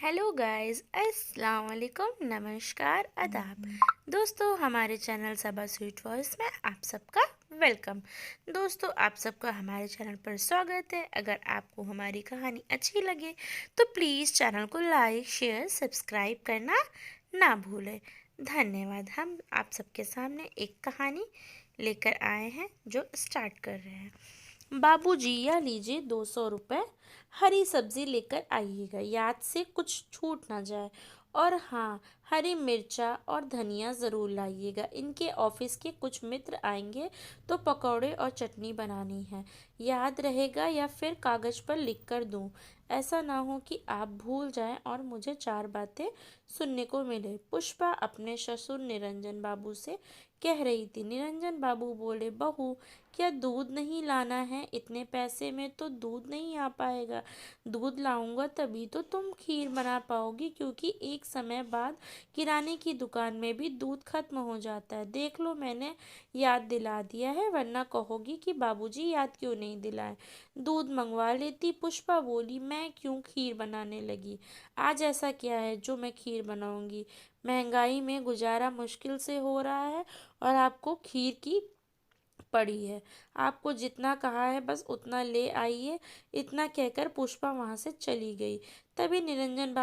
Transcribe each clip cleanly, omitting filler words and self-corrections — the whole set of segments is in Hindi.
हेलो गाइस, अस्सलाम वालेकुम, नमस्कार, आदाब। दोस्तों, हमारे चैनल सबा स्वीट वॉइस में आप सबका वेलकम। दोस्तों, आप सबका हमारे चैनल पर स्वागत है। अगर आपको हमारी कहानी अच्छी लगे तो प्लीज़ चैनल को लाइक, शेयर, सब्सक्राइब करना ना भूलें। धन्यवाद। हम आप सबके सामने एक कहानी लेकर आए हैं जो स्टार्ट कर रहे हैं। बाबूजी, या लीजिए 200 रुपये, हरी सब्जी लेकर आइएगा, याद से कुछ छूट ना जाए। और हाँ, हरी मिर्चा और धनिया ज़रूर लाइएगा। इनके ऑफिस के कुछ मित्र आएंगे तो पकौड़े और चटनी बनानी है। याद रहेगा या फिर कागज़ पर लिख कर दूँ? ऐसा ना हो कि आप भूल जाएं और मुझे चार बातें सुनने को मिले। पुष्पा अपने ससुर निरंजन बाबू से कह रही थी। निरंजन बाबू बोले, बहू, क्या दूध नहीं लाना है? इतने पैसे में तो दूध नहीं आ पाएगा। दूध लाऊंगा तभी तो तुम खीर बना पाओगी, क्योंकि एक समय बाद किराने की दुकान में भी दूध खत्म हो जाता है। देख लो, मैंने याद दिला दिया है, वरना कहोगी कि बाबूजी याद क्यों नहीं दिलाए। दूध मंगवा लेती। पुष्पा बोली, मैं क्यों खीर बनाने लगी? आज ऐसा क्या है जो मैं खीर बनाऊंगी? महंगाई में गुजारा मुश्किल से हो रहा है और आपको खीर की पड़ी है। आपको जितना कहा है बस उतना ले आइए। इतना कहकर पुष्पा वहां से चली गई। तभी निरंजन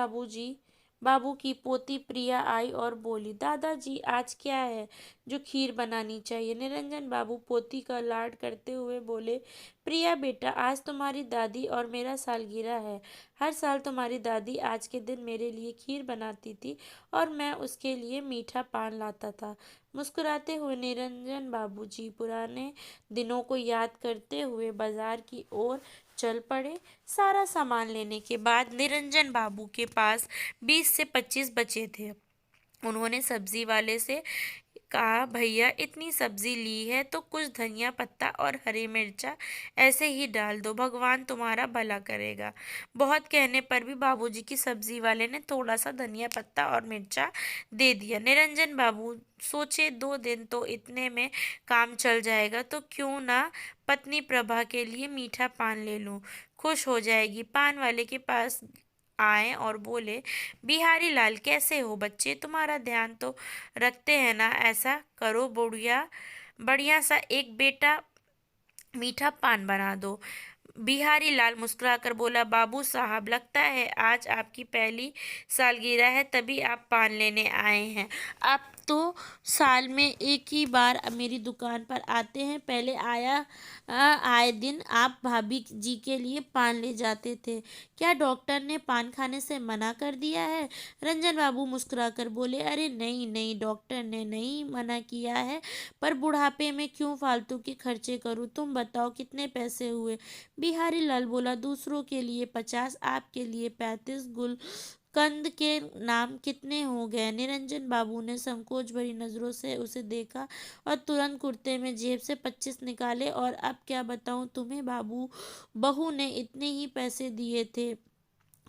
बाबू की पोती प्रिया आई और बोली, दादाजी, आज क्या है जो खीर बनानी चाहिए? निरंजन बाबू पोती का लाड करते हुए बोले, प्रिया बेटा, आज तुम्हारी दादी और मेरा सालगिरह है। हर साल तुम्हारी दादी आज के दिन मेरे लिए खीर बनाती थी और मैं उसके लिए मीठा पान लाता था। मुस्कुराते हुए निरंजन बाबूजी पुराने दिनों को याद करते हुए बाजार की ओर चल पड़े। सारा सामान लेने के बाद निरंजन बाबू के पास 20 से 25 बचे थे। उन्होंने सब्जी वाले से कहा, भैया, इतनी सब्जी ली है तो कुछ धनिया पत्ता और हरी मिर्चा ऐसे ही डाल दो, भगवान तुम्हारा भला करेगा। बहुत कहने पर भी बाबूजी की सब्जी वाले ने थोड़ा सा धनिया पत्ता और मिर्चा दे दिया। निरंजन बाबू सोचे, 2 दिन तो इतने में काम चल जाएगा, तो क्यों ना पत्नी प्रभा के लिए मीठा पान ले लूं, खुश हो जाएगी। पान वाले के पास आए और बोले, बिहारी लाल, कैसे हो बच्चे? तुम्हारा ध्यान तो रखते हैं ना? ऐसा करो, बढ़िया बढ़िया सा एक बेटा मीठा पान बना दो। बिहारी लाल मुस्कुराकर बोला, बाबू साहब, लगता है आज आपकी पहली सालगिरह है, तभी आप पान लेने आए हैं। आप तो साल में एक ही बार मेरी दुकान पर आते हैं। पहले आए दिन आप भाभी जी के लिए पान ले जाते थे। क्या डॉक्टर ने पान खाने से मना कर दिया है? रंजन बाबू मुस्कुराकर बोले, अरे नहीं नहीं, डॉक्टर ने नहीं मना किया है, पर बुढ़ापे में क्यों फालतू के खर्चे करूं? तुम बताओ, कितने पैसे हुए? बिहारी लाल बोला, दूसरों के लिए 50, आपके लिए 35। गुलकंद के नाम कितने हो गए? निरंजन बाबू ने संकोच भरी नजरों से उसे देखा और तुरंत कुर्ते में जेब से 25 निकाले। और अब क्या बताऊं तुम्हें बाबू, बहू ने इतने ही पैसे दिए थे,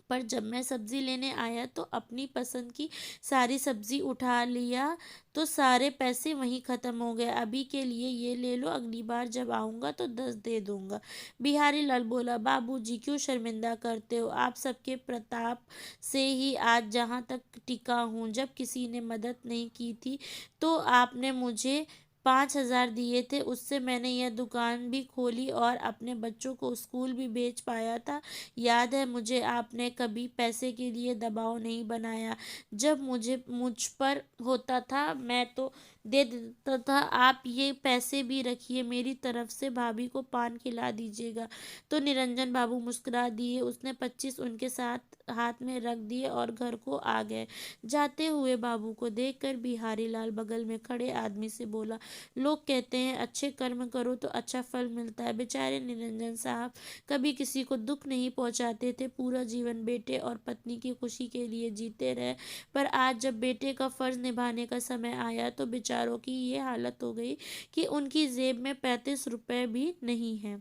पर जब मैं सब्जी लेने आया तो अपनी पसंद की सारी सब्जी उठा लिया तो सारे पैसे वहीं ख़त्म हो गए। अभी के लिए ये ले लो, अगली बार जब आऊँगा तो 10 दे दूँगा। बिहारी लाल बोला, बाबूजी, क्यों शर्मिंदा करते हो? आप सबके प्रताप से ही आज जहाँ तक टिका हूँ। जब किसी ने मदद नहीं की थी तो आपने मुझे 5,000 दिए थे, उससे मैंने यह दुकान भी खोली और अपने बच्चों को स्कूल भी भेज पाया था। याद है मुझे, आपने कभी पैसे के लिए दबाव नहीं बनाया। जब मुझ पर होता था मैं तो दे देता था। आप ये पैसे भी रखिए, मेरी तरफ से भाभी को पान खिला दीजिएगा। तो निरंजन बाबू मुस्कुरा दिए। उसने 25 उनके साथ हाथ में रख दिए और घर को आ गए। जाते हुए बाबू को देखकर बिहारी लाल बगल में खड़े आदमी से बोला, लोग कहते हैं अच्छे कर्म करो तो अच्छा फल मिलता है। बेचारे निरंजन साहब कभी किसी को दुख नहीं पहुंचाते थे, पूरा जीवन बेटे और पत्नी की खुशी के लिए जीते रहे। पर आज जब बेटे का फर्ज निभाने का समय आया तो बेचारों की ये हालत हो गई कि उनकी जेब में 35 रुपए भी नहीं है।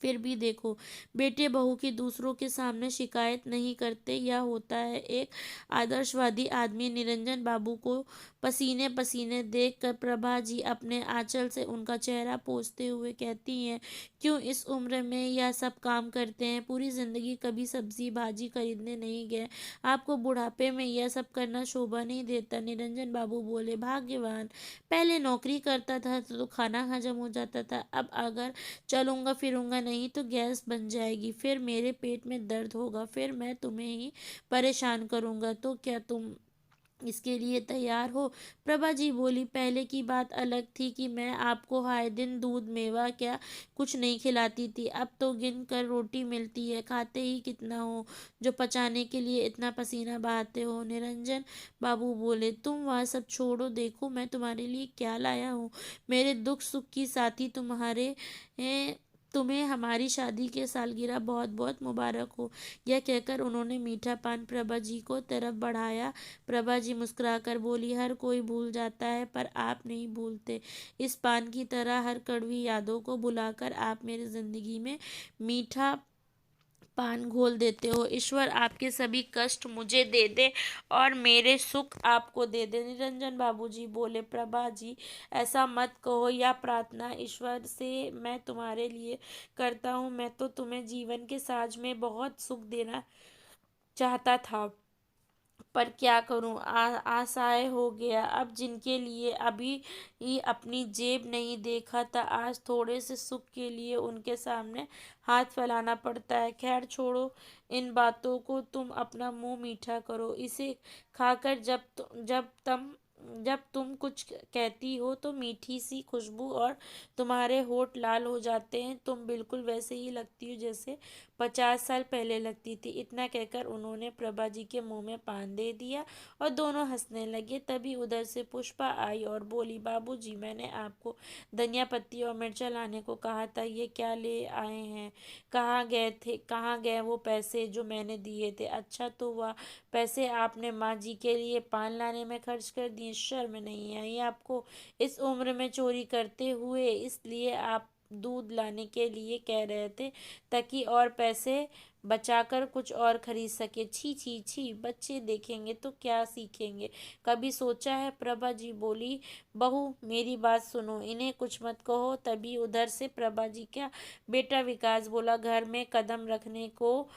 फिर भी देखो, बेटे बहू की दूसरों के सामने शिकायत नहीं करते। यह होता है एक आदर्शवादी आदमी। निरंजन बाबू को पसीने पसीने देखकर प्रभा जी अपने आंचल से उनका चेहरा पोंछते हुए कहती हैं, क्यों इस उम्र में यह सब काम करते हैं? पूरी जिंदगी कभी सब्जी भाजी खरीदने नहीं गए, आपको बुढ़ापे में यह सब करना शोभा नहीं देता? निरंजन बाबू बोले, भाग्यवान, पहले नौकरी करता था तो खाना हजम हो जाता था, अब अगर चलूंगा फिरूंगा नहीं तो गैस बन जाएगी, फिर मेरे पेट में दर्द होगा, फिर मैं तुम्हें ही परेशान करूंगा। तो क्या तुम इसके लिए तैयार हो? प्रभा जी बोली, पहले की बात अलग थी कि मैं आपको आए दिन दूध मेवा क्या कुछ नहीं खिलाती थी, अब तो गिन कर रोटी मिलती है, खाते ही कितना हो जो पचाने के लिए इतना पसीना बहाते हो? निरंजन बाबू बोले, तुम वह सब छोड़ो, देखो मैं तुम्हारे लिए क्या लाया हूँ। मेरे दुख सुख की साथी तुम्हारे तुम्हें हमारी शादी के सालगिरह बहुत बहुत मुबारक हो। यह कहकर उन्होंने मीठा पान प्रभा जी को तरफ बढ़ाया। प्रभा जी मुस्कुराकर बोली, हर कोई भूल जाता है पर आप नहीं भूलते। इस पान की तरह हर कड़वी यादों को बुलाकर आप मेरी जिंदगी में मीठा पान घोल देते हो। ईश्वर आपके सभी कष्ट मुझे दे दे और मेरे सुख आपको दे दे। निरंजन बाबूजी बोले, प्रभा जी ऐसा मत कहो, यह प्रार्थना ईश्वर से मैं तुम्हारे लिए करता हूँ। मैं तो तुम्हें जीवन के साज में बहुत सुख देना चाहता था, पर क्या करूं, आशाएं हो गया। अब जिनके लिए अभी ही अपनी जेब नहीं देखा था, आज थोड़े से सुख के लिए उनके सामने हाथ फैलाना पड़ता है। खैर छोड़ो इन बातों को, तुम अपना मुंह मीठा करो। इसे खाकर जब तुम कुछ कहती हो तो मीठी सी खुशबू और तुम्हारे होठ लाल हो जाते हैं। तुम बिल्कुल वैसे ही लगती हो जैसे 50 साल पहले लगती थी। इतना कहकर उन्होंने प्रभा जी के मुंह में पान दे दिया और दोनों हंसने लगे। तभी उधर से पुष्पा आई और बोली, बाबूजी मैंने आपको धनिया पत्ती और मिर्चा लाने को कहा था, ये क्या ले आए हैं? कहाँ गए वो पैसे जो मैंने दिए थे? अच्छा, तो वह पैसे आपने माँ जी के लिए पान लाने में खर्च कर दिए। शर्म नहीं आई आपको इस उम्र में चोरी करते हुए? इसलिए आप दूध लाने के लिए कह रहे थे ताकि और पैसे बचाकर कुछ और खरीद सके। छी छी छी, बच्चे देखेंगे तो क्या सीखेंगे? कभी सोचा है? प्रभा जी बोली, बहू मेरी बात सुनो, इन्हें कुछ मत कहो। तभी उधर से प्रभा जी का बेटा विकास बोला, घर में कदम रखने को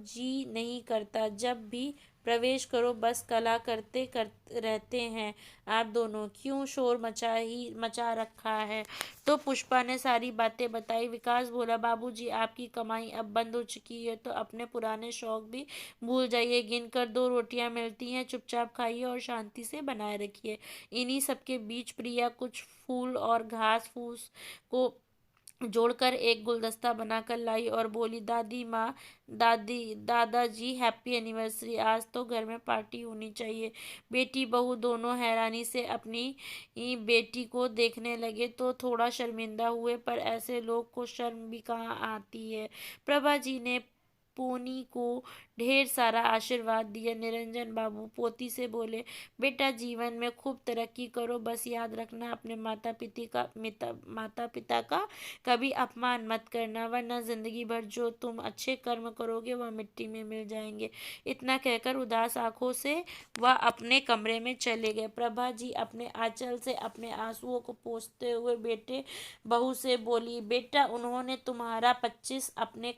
जी नहीं करता, जब भी प्रवेश करो बस कला करते रहते हैं आप दोनों, क्यों शोर मचा रखा है? तो पुष्पा ने सारी बातें बताई। विकास बोला, बाबूजी आपकी कमाई अब बंद हो चुकी है तो अपने पुराने शौक भी भूल जाइए। गिनकर 2 रोटियां मिलती हैं, चुपचाप खाइए और शांति से बनाए रखिए। इन्हीं सबके बीच प्रिया कुछ फूल और घास फूस को जोड़कर एक गुलदस्ता बनाकर लाई और बोली, दादाजी हैप्पी एनिवर्सरी, आज तो घर में पार्टी होनी चाहिए। बेटी बहू दोनों हैरानी से अपनी बेटी को देखने लगे तो थोड़ा शर्मिंदा हुए, पर ऐसे लोग को शर्म भी कहाँ आती है। प्रभा जी ने पोनी को ढेर सारा आशीर्वाद दिया। निरंजन बाबू पोती से बोले, बेटा जीवन में खूब तरक्की करो, बस याद रखना अपने माता पिता का कभी अपमान मत करना, वरना जिंदगी भर जो तुम अच्छे कर्म करोगे वह मिट्टी में मिल जाएंगे। इतना कहकर उदास आंखों से वह अपने कमरे में चले गए। प्रभा जी अपने आंचल से अपने आंसुओं को पोंछते हुए बेटे बहू से बोली, बेटा उन्होंने तुम्हारा 25 अपने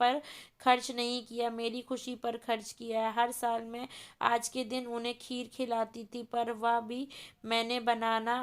पर खर्च नहीं किया, मेरी खुशी पर खर्च किया है। हर साल मैं आज के दिन उन्हें खीर खिलाती थी, पर वह भी मैंने बनाना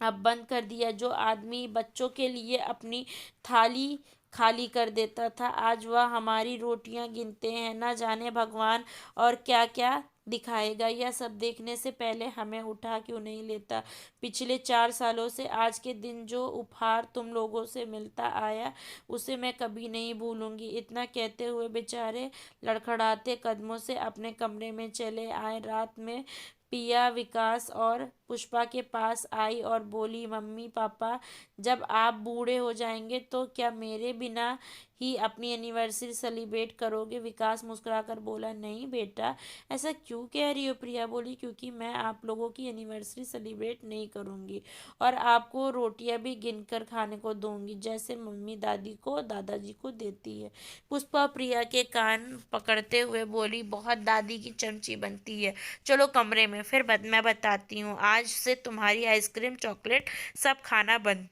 अब बंद कर दिया। जो आदमी बच्चों के लिए अपनी थाली खाली कर देता था, आज वह हमारी रोटियां गिनते हैं। न जाने भगवान और क्या क्या दिखाएगा। यह सब देखने से पहले हमें उठा क्यों नहीं लेता? पिछले 4 सालों से आज के दिन जो उपहार तुम लोगों से मिलता आया उसे मैं कभी नहीं भूलूंगी। इतना कहते हुए बेचारे लड़खड़ाते कदमों से अपने कमरे में चले आए। रात में पिया विकास और पुष्पा के पास आई और बोली, मम्मी पापा जब आप बूढ़े हो जाएंगे तो क्या मेरे बिना ही अपनी एनिवर्सरी सेलिब्रेट करोगे? विकास मुस्कुराकर बोला, नहीं बेटा, ऐसा क्यों कह रही हो? प्रिया बोली, क्योंकि मैं आप लोगों की एनिवर्सरी सेलिब्रेट नहीं करूँगी और आपको रोटियां भी गिनकर खाने को दूंगी, जैसे मम्मी दादी को दादाजी को देती है। पुष्पा प्रिया के कान पकड़ते हुए बोली, बहुत दादी की चमची बनती है। चलो कमरे में, फिर मैं बताती हूँ। आज से तुम्हारी आइसक्रीम चॉकलेट सब खाना बंद।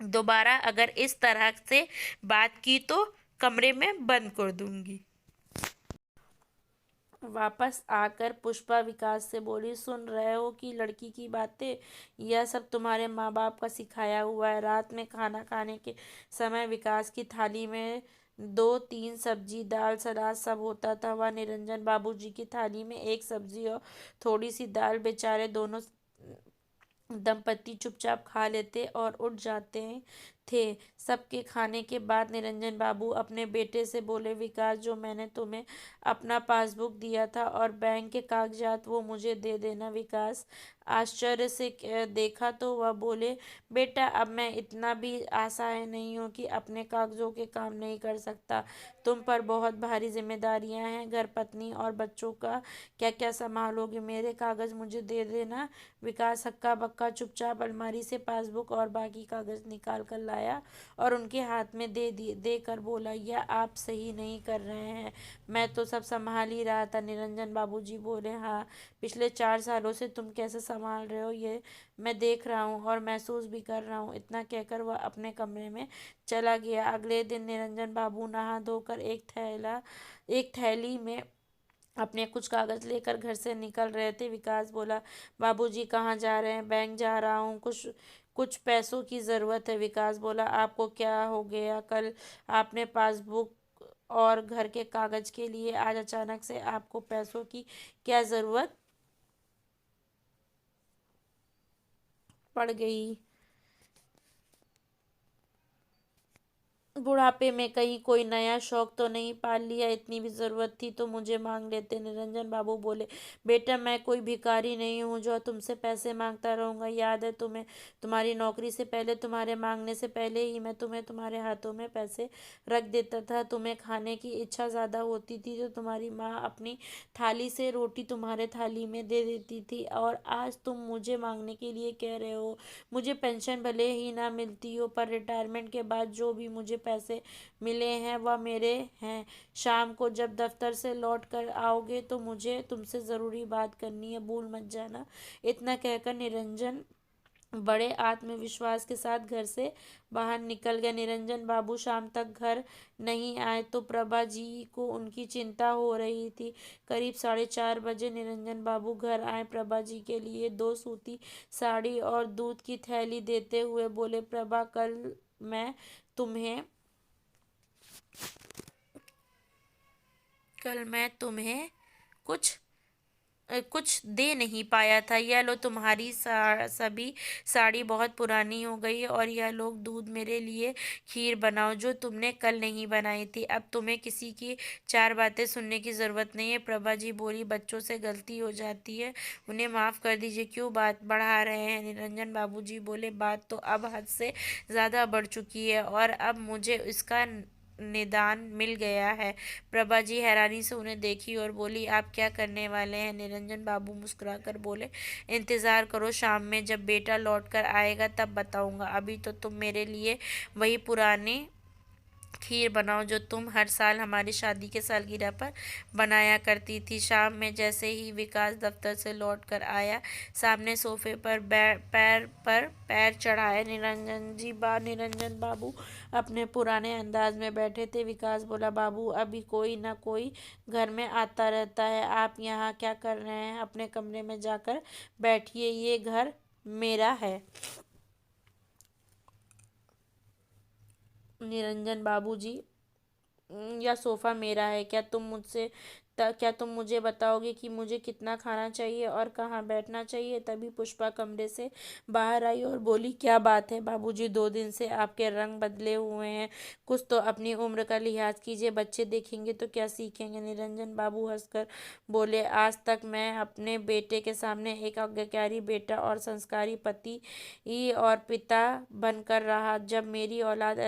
दोबारा अगर इस तरह से बात की तो कमरे में बंद कर दूंगी। वापस आकर पुष्पा विकास से बोली, सुन रहे हो कि लड़की की बातें? यह सब तुम्हारे माँ बाप का सिखाया हुआ है। रात में खाना खाने के समय विकास की थाली में 2-3 सब्जी दाल सलाद सब होता था। वह निरंजन बाबूजी की थाली में एक सब्जी और थोड़ी सी दाल। बेचारे दोनों दंपति चुपचाप खा लेते और उठ जाते थे। सबके खाने के बाद निरंजन बाबू अपने बेटे से बोले, विकास, जो मैंने तुम्हें अपना पासबुक दिया था और बैंक के कागजात, वो मुझे दे देना। विकास आश्चर्य से देखा तो वह बोले, बेटा, अब मैं इतना भी असहाय नहीं हूँ कि अपने कागजों के काम नहीं कर सकता। तुम पर बहुत भारी जिम्मेदारियां हैं, घर, पत्नी और बच्चों का क्या क्या संभालोगे? मेरे कागज मुझे दे देना। विकास हक्का बक्का चुपचाप अलमारी से पासबुक और बाकी कागज निकाल कर लाया और उनके हाथ में दे कर बोला, यह आप सही नहीं कर रहे हैं, मैं तो सब संभाल ही रहा था। निरंजन बाबूजी बोले, हाँ, पिछले 4 सालों से तुम कैसे संभाल रहे हो ये मैं देख रहा हूँ और महसूस भी कर रहा हूँ। इतना कहकर वह अपने कमरे में चला गया। अगले दिन निरंजन बाबू नहा धोकर एक थैली में अपने कुछ कागज लेकर घर से निकल रहे थे। विकास बोला, बाबूजी कहाँ जा रहे हैं? बैंक जा रहा हूँ, कुछ कुछ पैसों की ज़रूरत है। विकास बोला, आपको क्या हो गया? कल आपने पासबुक और घर के कागज के लिए, आज अचानक से आपको पैसों की क्या ज़रूरत पड़ गई? बुढ़ापे में कहीं कोई नया शौक तो नहीं पाल लिया? इतनी भी जरूरत थी तो मुझे मांग लेते। निरंजन बाबू बोले, बेटा, मैं कोई भिखारी नहीं हूँ जो तुमसे पैसे मांगता रहूंगा। याद है तुम्हें? तुम्हारी नौकरी से पहले, तुम्हारे मांगने से पहले ही मैं तुम्हारे हाथों में पैसे रख देता था। तुम्हें खाने की इच्छा ज्यादा होती थी तो तुम्हारी माँ अपनी थाली से रोटी तुम्हारे थाली में दे देती थी, और आज तुम मुझे मांगने के लिए कह रहे हो। मुझे पेंशन भले ही ना मिलती हो, पर रिटायरमेंट के बाद जो भी मुझे पैसे मिले हैं वह मेरे हैं। शाम को जब दफ्तर से लौट कर आओगे तो मुझे तुमसे ज़रूरी बात करनी है, भूल मत जाना। इतना कहकर निरंजन बड़े आत्मविश्वास के साथ घर से बाहर निकल गए। निरंजन बाबू शाम तक घर नहीं आए तो प्रभा जी को उनकी चिंता हो रही थी। करीब 4:30 बजे निरंजन बाबू घर आए। प्रभा जी के लिए 2 सूती साड़ी और दूध की थैली देते हुए बोले, प्रभा, मैं तुम्हें कल मैं तुम्हें कुछ कुछ दे नहीं पाया था। यह लो, तुम्हारी सभी साड़ी बहुत पुरानी हो गई है, और यह लोग दूध, मेरे लिए खीर बनाओ जो तुमने कल नहीं बनाई थी। अब तुम्हें किसी की 4 बातें सुनने की ज़रूरत नहीं है। प्रभा जी बोली, बच्चों से गलती हो जाती है, उन्हें माफ़ कर दीजिए, क्यों बात बढ़ा रहे हैं? निरंजन बाबूजी बोले, बात तो अब हद से ज़्यादा बढ़ चुकी है और अब मुझे इसका निदान मिल गया है। प्रभा जी हैरानी से उन्हें देखी और बोली, आप क्या करने वाले हैं? निरंजन बाबू मुस्कुराकर बोले, इंतज़ार करो, शाम में जब बेटा लौट कर आएगा तब बताऊंगा। अभी तो तुम मेरे लिए वही पुरानी खीर बनाओ जो तुम हर साल हमारी शादी के सालगिरह पर बनाया करती थी। शाम में जैसे ही विकास दफ्तर से लौट कर आया, सामने सोफे पर पैर चढ़ाए निरंजन बाबू अपने पुराने अंदाज में बैठे थे। विकास बोला, बाबू, अभी कोई ना कोई घर में आता रहता है, आप यहाँ क्या कर रहे हैं? अपने कमरे में जाकर बैठिए, ये घर मेरा है। निरंजन बाबूजी, या सोफ़ा मेरा है? क्या तुम मुझसे क्या तुम मुझे बताओगे कि मुझे कितना खाना चाहिए और कहाँ बैठना चाहिए? तभी पुष्पा कमरे से बाहर आई और बोली, क्या बात है बाबूजी, 2 दिन से आपके रंग बदले हुए हैं। कुछ तो अपनी उम्र का लिहाज कीजिए, बच्चे देखेंगे तो क्या सीखेंगे? निरंजन बाबू हंसकर बोले, आज तक मैं अपने बेटे के सामने एक आज्ञाकारी बेटा और संस्कारी पति और पिता बनकर रहा। जब मेरी औलाद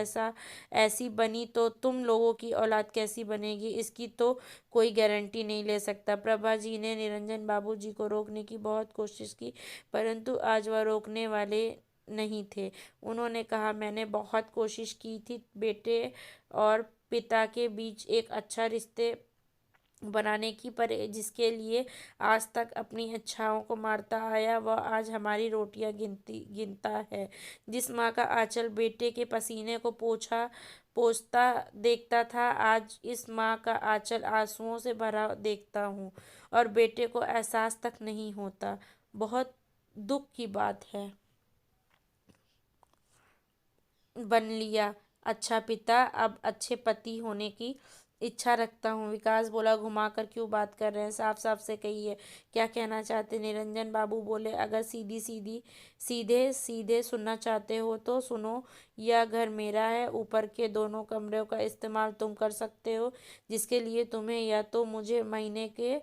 ऐसी बनी तो तुम लोगों की औलाद कैसी बनेगी, इसकी तो कोई गारंटी नहीं ले सकता। प्रभा जी ने निरंजन बाबूजी को रोकने की बहुत कोशिश की, परंतु आज वह रोकने वाले नहीं थे। उन्होंने कहा, मैंने बहुत कोशिश की थी बेटे और पिता के बीच एक अच्छा रिश्ते बनाने की, पर जिसके लिए आज तक अपनी इच्छाओं को मारता आया वह आज हमारी रोटियां गिनता है। जिस माँ का आंचल बेटे के पसीने को पोंछता देखता था, आज इस माँ का आंचल आंसुओं से भरा देखता हूँ और बेटे को एहसास तक नहीं होता। बहुत दुख की बात है। बन लिया अच्छा पिता, अब अच्छे पति होने की इच्छा रखता हूँ। विकास बोला, घुमाकर क्यों बात कर रहे हैं, साफ साफ से कहिए क्या कहना चाहते। निरंजन बाबू बोले, अगर सीधे सीधे सुनना चाहते हो तो सुनो। यह घर मेरा है, ऊपर के दोनों कमरों का इस्तेमाल तुम कर सकते हो, जिसके लिए तुम्हें या तो मुझे महीने के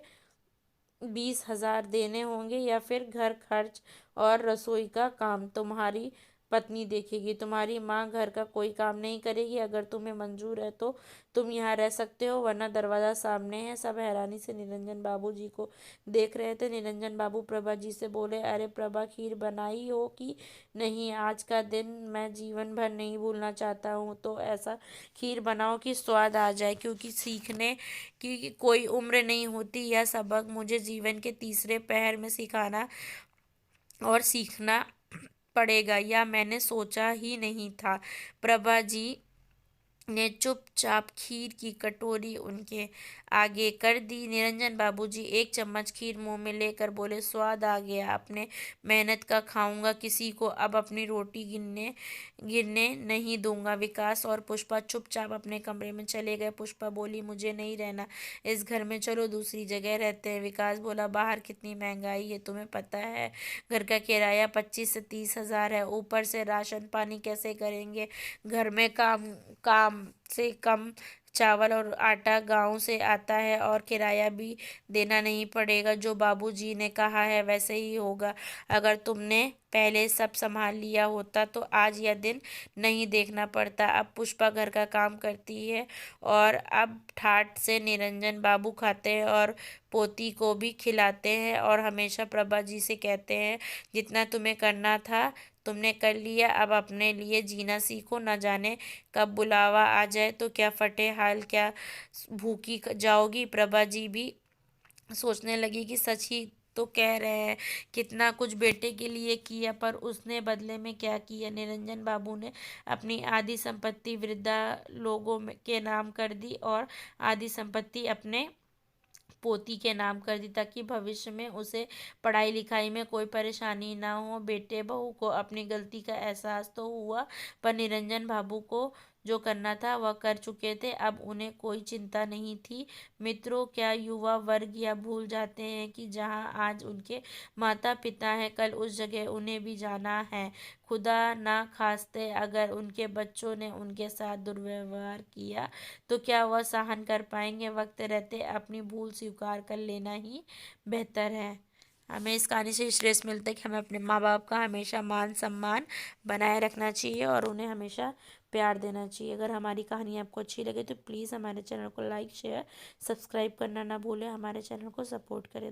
20,000 देने होंगे या फिर घर खर्च और रसोई का काम तुम्हारी पत्नी देखेगी। तुम्हारी माँ घर का कोई काम नहीं करेगी। अगर तुम्हें मंजूर है तो तुम यहाँ रह सकते हो, वरना दरवाज़ा सामने है। सब हैरानी से निरंजन बाबू जी को देख रहे थे। निरंजन बाबू प्रभा जी से बोले, अरे प्रभा, खीर बनाई हो कि नहीं? आज का दिन मैं जीवन भर नहीं भूलना चाहता हूँ, तो ऐसा खीर बनाओ कि स्वाद आ जाए, क्योंकि सीखने की कोई उम्र नहीं होती। यह सबक मुझे जीवन के तीसरे पहर में सिखाना और सीखना पड़ेगा, या मैंने सोचा ही नहीं था। प्रभा जी ने चुपचाप खीर की कटोरी उनके आगे कर दी। निरंजन बाबूजी एक चम्मच खीर मुंह में लेकर बोले, स्वाद आ गया, अपने मेहनत का खाऊंगा, किसी को अब अपनी रोटी गिनने गिरने नहीं दूंगा। विकास और पुष्पा चुपचाप अपने कमरे में चले गए। पुष्पा बोली, मुझे नहीं रहना इस घर में, चलो दूसरी जगह रहते हैं। विकास बोला, बाहर कितनी महंगाई है तुम्हें पता है? घर का किराया 25 से 30 हज़ार है, ऊपर से राशन पानी कैसे करेंगे? घर में काम काम से कम चावल और आटा गांव से आता है, और किराया भी देना नहीं पड़ेगा। जो बाबूजी ने कहा है वैसे ही होगा। अगर तुमने पहले सब संभाल लिया होता तो आज यह दिन नहीं देखना पड़ता। अब पुष्पा घर का काम करती है और अब ठाठ से निरंजन बाबू खाते हैं और पोती को भी खिलाते हैं, और हमेशा प्रभा जी से कहते हैं, जितना तुम्हें करना था तुमने कर लिया, अब अपने लिए जीना सीखो। न जाने कब बुलावा आ जाए तो क्या फटे हाल, क्या भूखी जाओगी? प्रभा जी भी सोचने लगी कि सच ही तो कह रहे हैं, कितना कुछ बेटे के लिए किया, पर उसने बदले में क्या किया? निरंजन बाबू ने अपनी आधी संपत्ति वृद्धा लोगों के नाम कर दी और आधी संपत्ति अपने पोती के नाम कर दी, ताकि भविष्य में उसे पढ़ाई लिखाई में कोई परेशानी ना हो। बेटे बहू को अपनी गलती का एहसास तो हुआ, पर निरंजन बाबू को जो करना था वह कर चुके थे, अब उन्हें कोई चिंता नहीं थी। मित्रों, क्या युवा वर्ग यह भूल जाते हैं कि जहां आज उनके माता पिता हैं, कल उस जगह उन्हें भी जाना है। खुदा ना खास्ते अगर उनके बच्चों ने उनके साथ दुर्व्यवहार किया तो क्या वह सहन कर पाएंगे? वक्त रहते अपनी भूल स्वीकार कर लेना ही बेहतर है। हमें इस कहानी से श्रेष्ठ मिलता है कि हमें अपने माँ बाप का हमेशा मान सम्मान बनाए रखना चाहिए और उन्हें हमेशा प्यार देना चाहिए। अगर हमारी कहानी आपको अच्छी लगे तो प्लीज़ हमारे चैनल को लाइक शेयर सब्सक्राइब करना ना भूलें। हमारे चैनल को सपोर्ट करें।